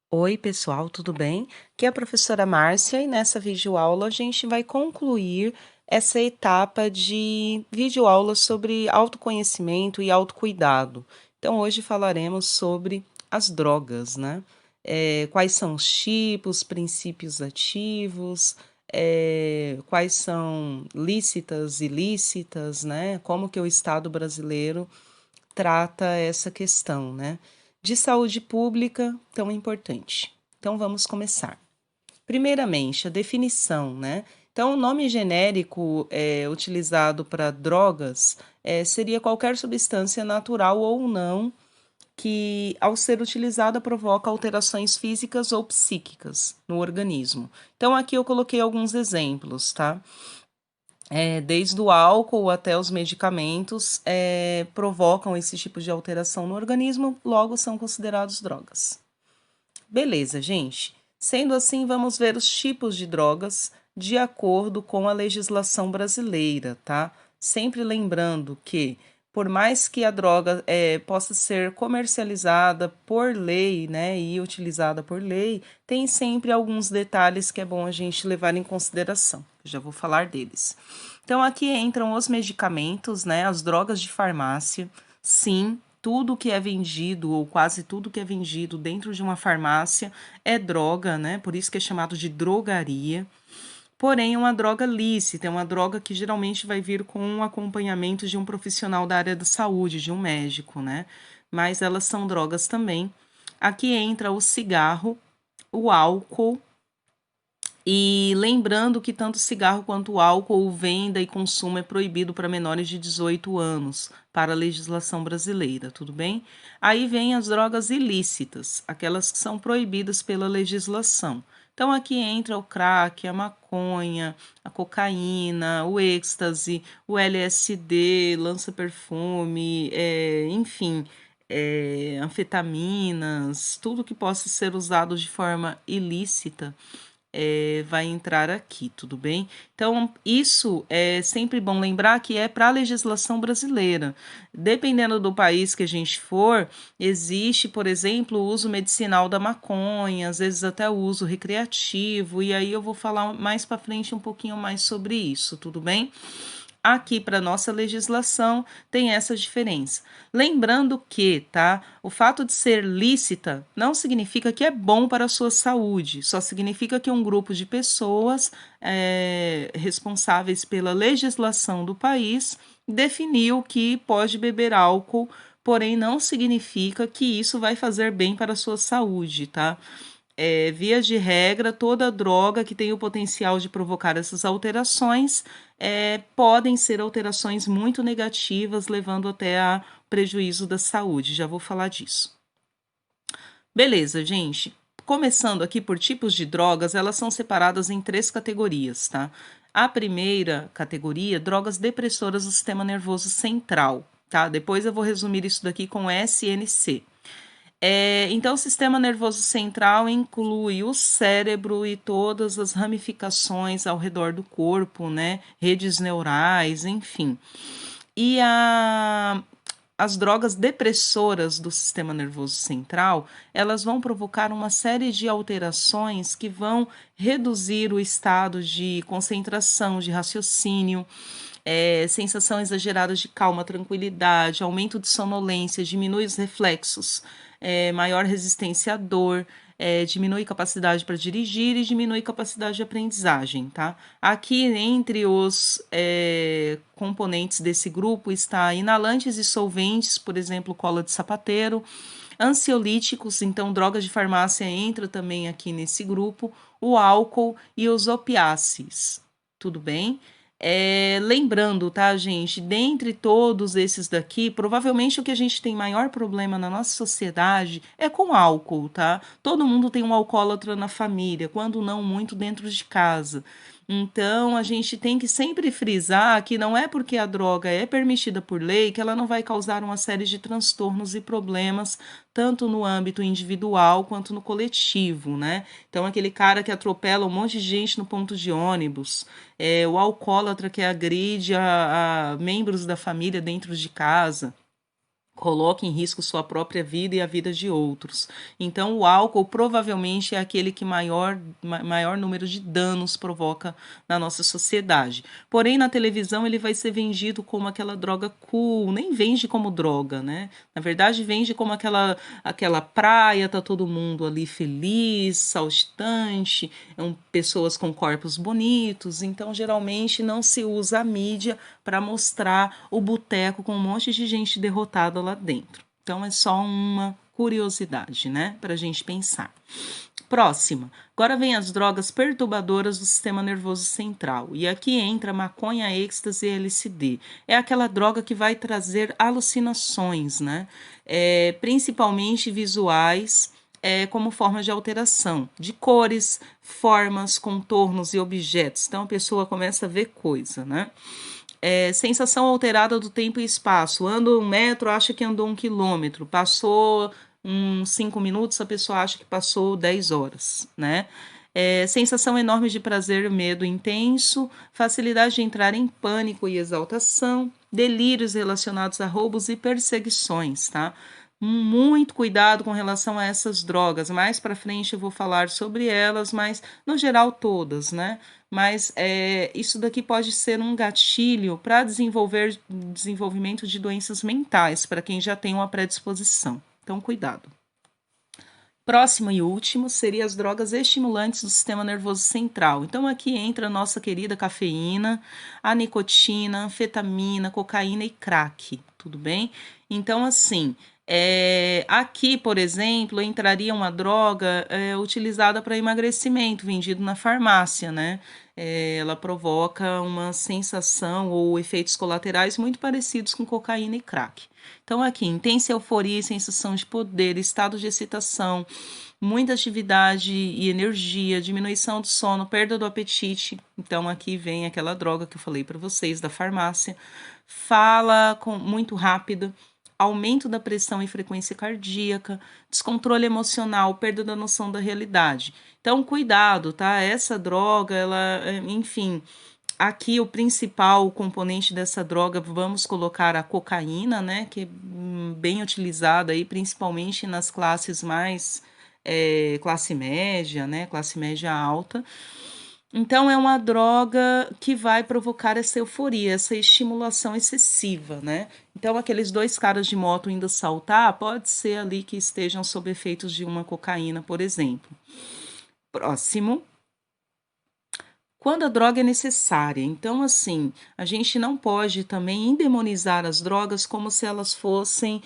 Oi, pessoal, tudo bem? Aqui é a professora Márcia e nessa videoaula a gente vai concluir essa etapa de videoaula sobre autoconhecimento e autocuidado. Então, hoje falaremos sobre as drogas, né? Quais são os tipos, princípios ativos, quais são lícitas, ilícitas, né? Como que o Estado brasileiro trata essa questão, né? De saúde pública, tão importante. Então vamos começar. Primeiramente, a definição, né? Então, o nome genérico utilizado para drogas seria qualquer substância natural ou não que, ao ser utilizada, provoca alterações físicas ou psíquicas no organismo. Então, aqui eu coloquei alguns exemplos, tá? Desde o álcool até os medicamentos provocam esse tipo de alteração no organismo, logo são considerados drogas. Beleza, gente. Sendo assim, vamos ver os tipos de drogas de acordo com a legislação brasileira, tá? Sempre lembrando que, por mais que a droga possa ser comercializada por lei, né, e utilizada por lei, tem sempre alguns detalhes que é bom a gente levar em consideração. Eu já vou falar deles. Então, aqui entram os medicamentos, né, as drogas de farmácia. Sim, tudo que é vendido, ou quase tudo que é vendido dentro de uma farmácia é droga, né? Por isso que é chamado de drogaria. Porém, é uma droga lícita, é uma droga que geralmente vai vir com um acompanhamento de um profissional da área da saúde, de um médico, né? Mas elas são drogas também. Aqui entra o cigarro, o álcool, e lembrando que tanto o cigarro quanto o álcool, venda e consumo é proibido para menores de 18 anos, para a legislação brasileira, tudo bem? Aí vem as drogas ilícitas, aquelas que são proibidas pela legislação. Então aqui entra o crack, a maconha, a cocaína, o êxtase, o LSD, lança-perfume, enfim, anfetaminas, tudo que possa ser usado de forma ilícita vai entrar aqui, tudo bem? Então, isso é sempre bom lembrar que é para a legislação brasileira. Dependendo do país que a gente for, existe, por exemplo, o uso medicinal da maconha, às vezes até o uso recreativo, e aí eu vou falar mais para frente um pouquinho mais sobre isso, tudo bem? Aqui para nossa legislação tem essa diferença. Lembrando que, tá, o fato de ser lícita não significa que é bom para a sua saúde, só significa que um grupo de pessoas responsáveis pela legislação do país definiu que pode beber álcool, porém não significa que isso vai fazer bem para a sua saúde, tá? Via de regra, toda droga que tem o potencial de provocar essas alterações podem ser alterações muito negativas, levando até a prejuízo da saúde. Já vou falar disso. Beleza, gente. Começando aqui por tipos de drogas, elas são separadas em três categorias, tá? A primeira categoria, drogas depressoras do sistema nervoso central, tá? Depois eu vou resumir isso daqui com SNC. Então, o sistema nervoso central inclui o cérebro e todas as ramificações ao redor do corpo, né? Redes neurais, enfim. E as drogas depressoras do sistema nervoso central, elas vão provocar uma série de alterações que vão reduzir o estado de concentração, de raciocínio, sensação exagerada de calma, tranquilidade, aumento de sonolência, diminui os reflexos, maior resistência à dor, diminui capacidade para dirigir e diminui capacidade de aprendizagem, tá? Aqui, entre os componentes desse grupo, está inalantes e solventes, por exemplo, cola de sapateiro, ansiolíticos, então drogas de farmácia entra também aqui nesse grupo, o álcool e os opiáceos, tudo bem? Lembrando, tá, gente, dentre todos esses daqui, provavelmente o que a gente tem maior problema na nossa sociedade é com álcool, tá? Todo mundo tem um alcoólatra na família, quando não muito dentro de casa. Então, a gente tem que sempre frisar que não é porque a droga é permitida por lei que ela não vai causar uma série de transtornos e problemas, tanto no âmbito individual quanto no coletivo, né? Então, aquele cara que atropela um monte de gente no ponto de ônibus, o alcoólatra que agride a membros da família dentro de casa. coloca em risco sua própria vida e a vida de outros. Então, o álcool provavelmente é aquele que maior número de danos provoca na nossa sociedade. Porém, na televisão ele vai ser vendido como aquela droga cool, nem vende como droga, né? Na verdade, vende como aquela praia, tá todo mundo ali feliz, saltitante, pessoas com corpos bonitos. Então, geralmente não se usa a mídia para mostrar o boteco com um monte de gente derrotada lá dentro. Então é só uma curiosidade, né, para a gente pensar. Próxima. Agora vem as drogas perturbadoras do sistema nervoso central. E aqui entra maconha, êxtase e LSD. É aquela droga que vai trazer alucinações, né? Principalmente visuais, como forma de alteração de cores, formas, contornos e objetos. Então a pessoa começa a ver coisa, né? Sensação alterada do tempo e espaço. Anda 1 metro, acha que andou 1 quilômetro. Passou uns 5 minutos, a pessoa acha que passou 10 horas, né? Sensação enorme de prazer, medo intenso, facilidade de entrar em pânico e exaltação, delírios relacionados a roubos e perseguições, tá? Muito cuidado com relação a essas drogas. Mais para frente eu vou falar sobre elas, mas no geral todas, né? Mas isso daqui pode ser um gatilho para desenvolvimento de doenças mentais, para quem já tem uma predisposição. Então, cuidado. Próximo e último seria as drogas estimulantes do sistema nervoso central. Então, aqui entra a nossa querida cafeína, a nicotina, anfetamina, cocaína e crack, tudo bem? Então, assim, aqui, por exemplo, entraria uma droga utilizada para emagrecimento, vendido na farmácia, né? Ela provoca uma sensação ou efeitos colaterais muito parecidos com cocaína e crack. Então, aqui, intensa euforia, sensação de poder, estado de excitação, muita atividade e energia, diminuição do sono, perda do apetite. Então, aqui vem aquela droga que eu falei para vocês da farmácia. Fala muito rápido, aumento da pressão e frequência cardíaca, descontrole emocional, perda da noção da realidade. Então, cuidado, tá? Essa droga, ela, enfim. Aqui o principal componente dessa droga, vamos colocar a cocaína, né, que é bem utilizada aí, principalmente nas classes mais classe média, né, classe média alta. Então é uma droga que vai provocar essa euforia, essa estimulação excessiva, né? Então aqueles 2 caras de moto indo saltar, pode ser ali que estejam sob efeitos de uma cocaína, por exemplo. Próximo. Quando a droga é necessária. Então, assim, a gente não pode também endemonizar as drogas como se elas fossem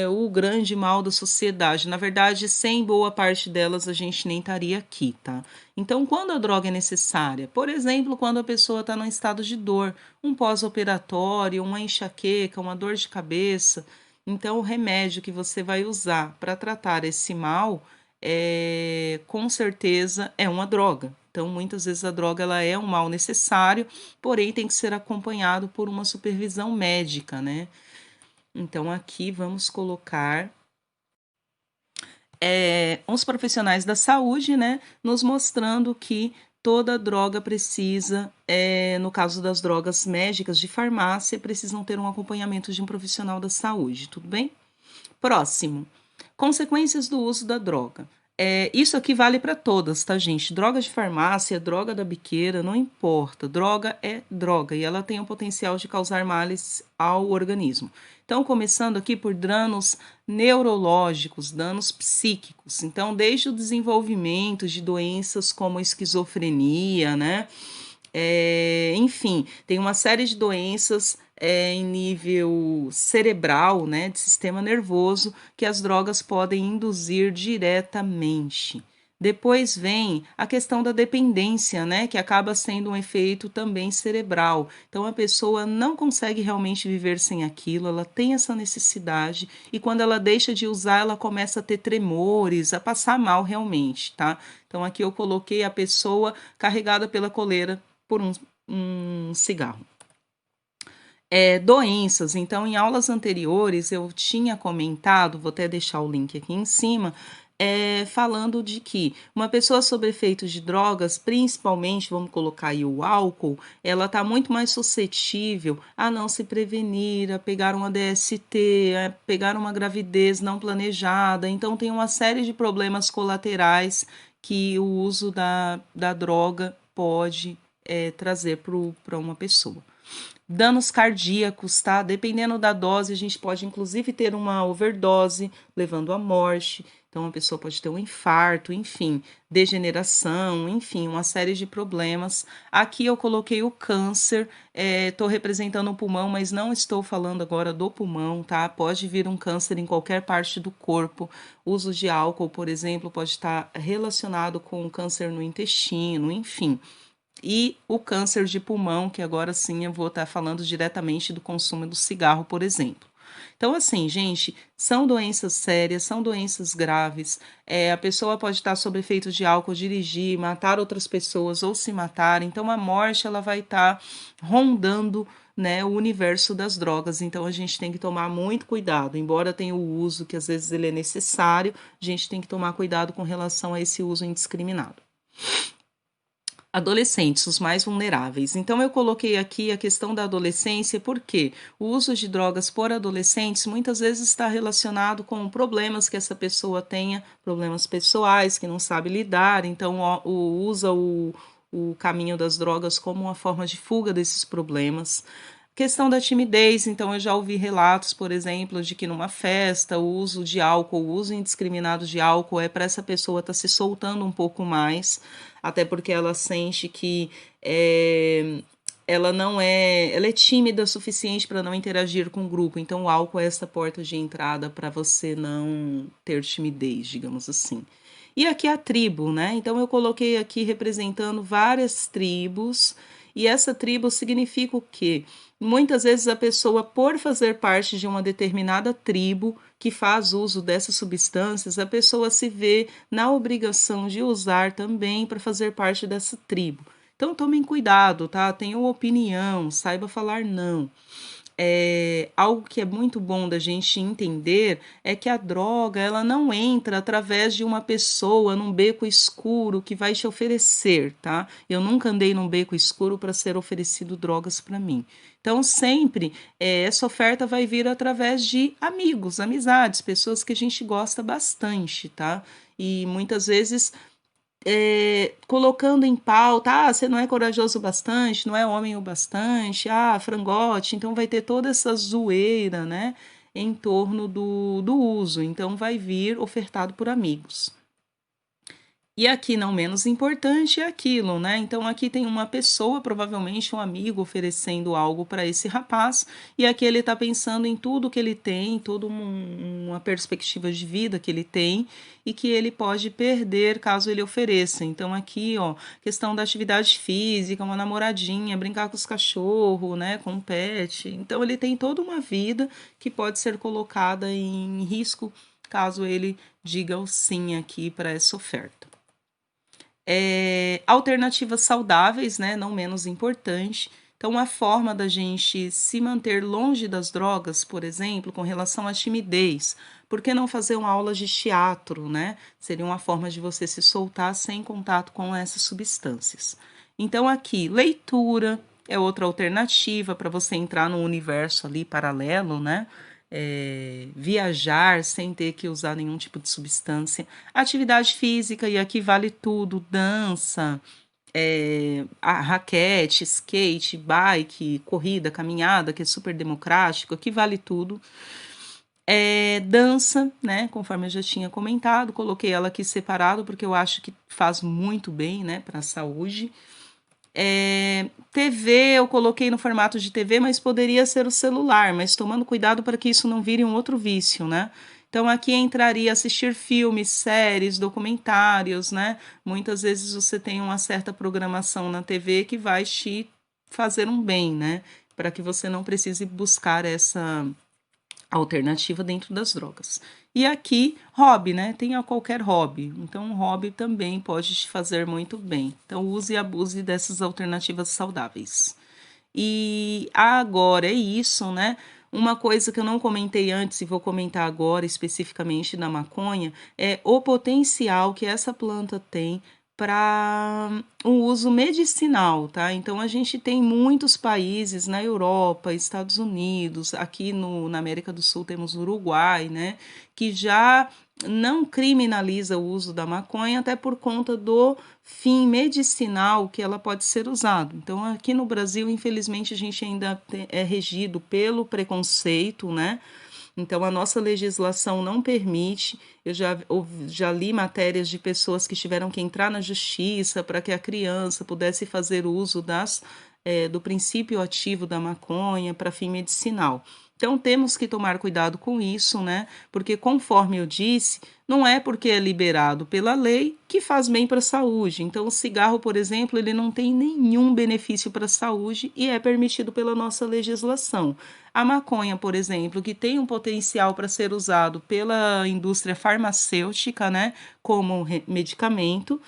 o grande mal da sociedade. Na verdade, sem boa parte delas, a gente nem estaria aqui, tá? Então, quando a droga é necessária, por exemplo, quando a pessoa está num estado de dor, um pós-operatório, uma enxaqueca, uma dor de cabeça, então o remédio que você vai usar para tratar esse mal, com certeza é uma droga. Então, muitas vezes a droga ela é um mal necessário, porém tem que ser acompanhado por uma supervisão médica, né? Então, aqui vamos colocar uns profissionais da saúde, né? Nos mostrando que toda droga precisa, no caso das drogas médicas de farmácia, precisam ter um acompanhamento de um profissional da saúde, tudo bem? Próximo. Consequências do uso da droga. Isso aqui vale para todas, tá, gente? Droga de farmácia, droga da biqueira, não importa. Droga é droga e ela tem o potencial de causar males ao organismo. Então, começando aqui por danos neurológicos, danos psíquicos. Então, desde o desenvolvimento de doenças como esquizofrenia, né? Enfim, tem uma série de doenças em nível cerebral, né, de sistema nervoso, que as drogas podem induzir diretamente. Depois vem a questão da dependência, né, que acaba sendo um efeito também cerebral. Então a pessoa não consegue realmente viver sem aquilo, ela tem essa necessidade e quando ela deixa de usar, ela começa a ter tremores, a passar mal realmente, tá? Então aqui eu coloquei a pessoa carregada pela coleira por um cigarro. Doenças. Então, em aulas anteriores, eu tinha comentado, vou até deixar o link aqui em cima, falando de que uma pessoa sob efeitos de drogas, principalmente, vamos colocar aí o álcool, ela está muito mais suscetível a não se prevenir, a pegar uma DST, a pegar uma gravidez não planejada. Então, tem uma série de problemas colaterais que o uso da droga pode trazer para uma pessoa. Danos cardíacos, tá? Dependendo da dose, a gente pode inclusive ter uma overdose, levando à morte. Então, a pessoa pode ter um infarto, enfim, degeneração, enfim, uma série de problemas. Aqui eu coloquei o câncer, estou representando o pulmão, mas não estou falando agora do pulmão, tá? Pode vir um câncer em qualquer parte do corpo. Uso de álcool, por exemplo, pode estar relacionado com câncer no intestino, enfim. E o câncer de pulmão, que agora sim eu vou estar falando diretamente do consumo do cigarro, por exemplo. Então, assim, gente, são doenças sérias, são doenças graves. A pessoa pode estar sob efeitos de álcool, dirigir, matar outras pessoas ou se matar. Então, a morte ela vai estar rondando, né, o universo das drogas. Então, a gente tem que tomar muito cuidado. Embora tenha o uso que às vezes ele é necessário, a gente tem que tomar cuidado com relação a esse uso indiscriminado. Adolescentes, os mais vulneráveis. Então, eu coloquei aqui a questão da adolescência, porque o uso de drogas por adolescentes muitas vezes está relacionado com problemas que essa pessoa tenha, problemas pessoais, que não sabe lidar, então usa o caminho das drogas como uma forma de fuga desses problemas. Questão da timidez, então eu já ouvi relatos, por exemplo, de que numa festa o uso de álcool, o uso indiscriminado de álcool é para essa pessoa estar se soltando um pouco mais, até porque ela sente que ela não é, ela é tímida o suficiente para não interagir com o grupo, então o álcool é essa porta de entrada para você não ter timidez, digamos assim. E aqui a tribo, né? Então eu coloquei aqui representando várias tribos, e essa tribo significa o quê? Muitas vezes a pessoa, por fazer parte de uma determinada tribo que faz uso dessas substâncias, a pessoa se vê na obrigação de usar também para fazer parte dessa tribo. Então tomem cuidado, tá? Tenham opinião, saiba falar não. Algo que é muito bom da gente entender é que a droga ela não entra através de uma pessoa num beco escuro que vai te oferecer, tá? Eu nunca andei num beco escuro para ser oferecido drogas para mim. Então, sempre essa oferta vai vir através de amigos, amizades, pessoas que a gente gosta bastante, tá? E muitas vezes colocando em pauta, você não é corajoso bastante, não é homem o bastante, frangote, então vai ter toda essa zoeira, né, em torno do uso, então vai vir ofertado por amigos. E aqui, não menos importante, é aquilo, né? Então, aqui tem uma pessoa, provavelmente um amigo, oferecendo algo para esse rapaz, e aqui ele está pensando em tudo que ele tem, toda uma perspectiva de vida que ele tem e que ele pode perder caso ele ofereça. Então, aqui, ó, questão da atividade física, uma namoradinha, brincar com os cachorros, né? Com o pet. Então, ele tem toda uma vida que pode ser colocada em risco caso ele diga o sim aqui para essa oferta. Alternativas saudáveis, né, não menos importante. Então, uma forma da gente se manter longe das drogas, por exemplo, com relação à timidez, por que não fazer uma aula de teatro, né? Seria uma forma de você se soltar sem contato com essas substâncias. Então, aqui, leitura é outra alternativa para você entrar no universo ali paralelo, né? Viajar sem ter que usar nenhum tipo de substância, atividade física, e aqui vale tudo, dança, a raquete, skate, bike, corrida, caminhada, que é super democrático, aqui vale tudo. Dança, né, conforme eu já tinha comentado, coloquei ela aqui separado, porque eu acho que faz muito bem, né, para a saúde. TV, eu coloquei no formato de TV, mas poderia ser o celular, mas tomando cuidado para que isso não vire um outro vício, né? Então aqui entraria assistir filmes, séries, documentários, né? Muitas vezes você tem uma certa programação na TV que vai te fazer um bem, né? Para que você não precise buscar essa alternativa dentro das drogas. E aqui, hobby, né? Tenha qualquer hobby. Então, um hobby também pode te fazer muito bem. Então, use e abuse dessas alternativas saudáveis. E agora é isso, né? Uma coisa que eu não comentei antes e vou comentar agora especificamente da maconha é o potencial que essa planta tem para um uso medicinal, tá? Então a gente tem muitos países na Europa, Estados Unidos, aqui na América do Sul temos o Uruguai, né? Que já não criminaliza o uso da maconha até por conta do fim medicinal que ela pode ser usada. Então, aqui no Brasil, infelizmente, a gente ainda é regido pelo preconceito, né? Então, a nossa legislação não permite. Eu já li matérias de pessoas que tiveram que entrar na justiça para que a criança pudesse fazer uso do princípio ativo da maconha para fim medicinal. Então, temos que tomar cuidado com isso, né? Porque, conforme eu disse, não é porque é liberado pela lei que faz bem para a saúde. Então, o cigarro, por exemplo, ele não tem nenhum benefício para a saúde e é permitido pela nossa legislação. A maconha, por exemplo, que tem um potencial para ser usado pela indústria farmacêutica, né, como medicamento,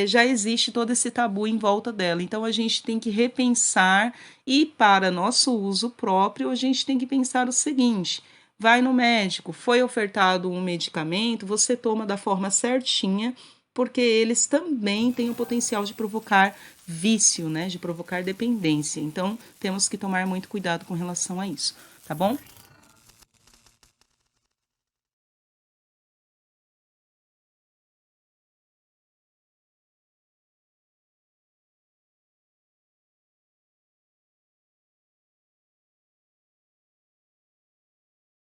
já existe todo esse tabu em volta dela. Então a gente tem que repensar e para nosso uso próprio a gente tem que pensar o seguinte: vai no médico, foi ofertado um medicamento, você toma da forma certinha, porque eles também têm o potencial de provocar vício, né, de provocar dependência. Então temos que tomar muito cuidado com relação a isso, tá bom?